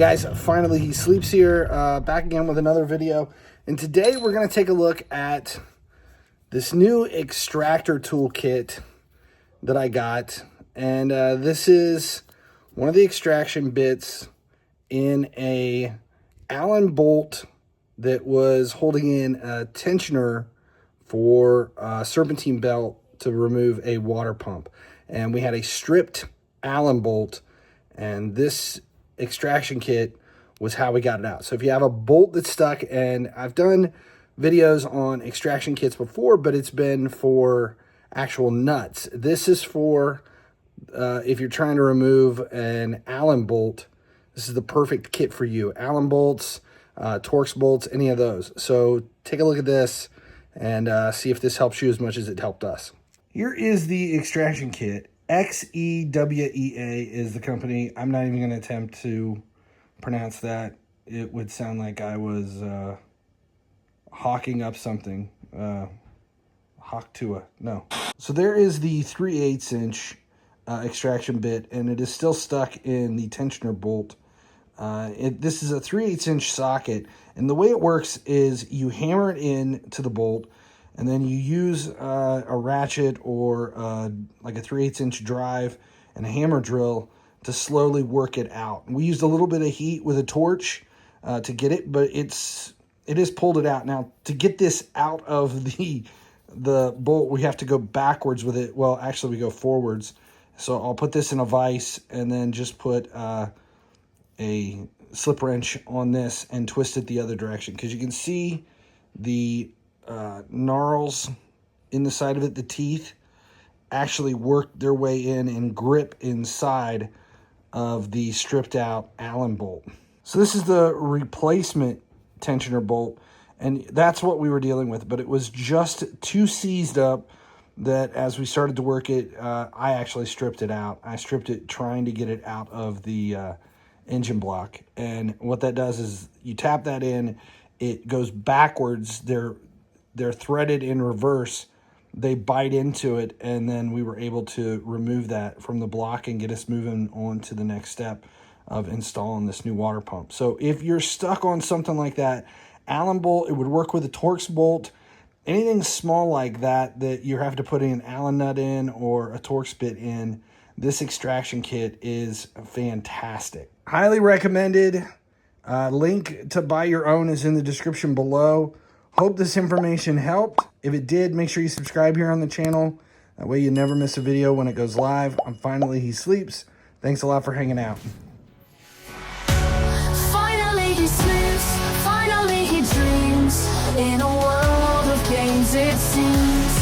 guys, finally he sleeps here, back again with another video. And today we're going to take a look at this new extractor toolkit that I got. And this is one of the extraction bits in a Allen bolt that was holding in a tensioner for a serpentine belt to remove a water pump. And we had a stripped Allen bolt, and this extraction kit was how we got it out. So if you have a bolt that's stuck, and I've done videos on extraction kits before, but it's been for actual nuts. This is for if you're trying to remove an Allen bolt. This is the perfect kit for you. Allen bolts, TORX bolts, any of those. So take a look at this and see if this helps you as much as it helped us. Here is the extraction kit. XEWEA is the company. I'm not even going to attempt to pronounce that. It would sound like I was hawking up something. Hawktua. No. So there is the 3/8 inch extraction bit, and it is still stuck in the tensioner bolt. This is a 3/8 inch socket, and the way it works is you hammer it in to the bolt, and then you use a ratchet or like a 3/8 inch drive and a hammer drill to slowly work it out. We used a little bit of heat with a torch to get it, but it has pulled it out. Now, to get this out of the bolt, we have to go backwards with it. Well, actually, we go forwards. So I'll put this in a vise and then just put a slip wrench on this and twist it the other direction, because you can see the gnarls in the side of it. The teeth actually work their way in and grip inside of the stripped out Allen bolt. So this is the replacement tensioner bolt, and that's what we were dealing with, but it was just too seized up that as we started to work it, I actually stripped it out. I stripped it trying to get it out of the engine block, and what that does is you tap that in, it goes backwards. They're threaded in reverse. They bite into it, and then we were able to remove that from the block and get us moving on to the next step of installing this new water pump. So if you're stuck on something like that, Allen bolt, it would work with a TORX bolt. Anything small like that you have to put an Allen nut in or a TORX bit in, this extraction kit is fantastic. Highly recommended. Link to buy your own is in the description below. Hope this information helped. If it did, make sure you subscribe here on the channel. That way you never miss a video when it goes live. Finally he sleeps. Thanks a lot for hanging out. Finally he sleeps, finally he dreams. In a world of games it seems.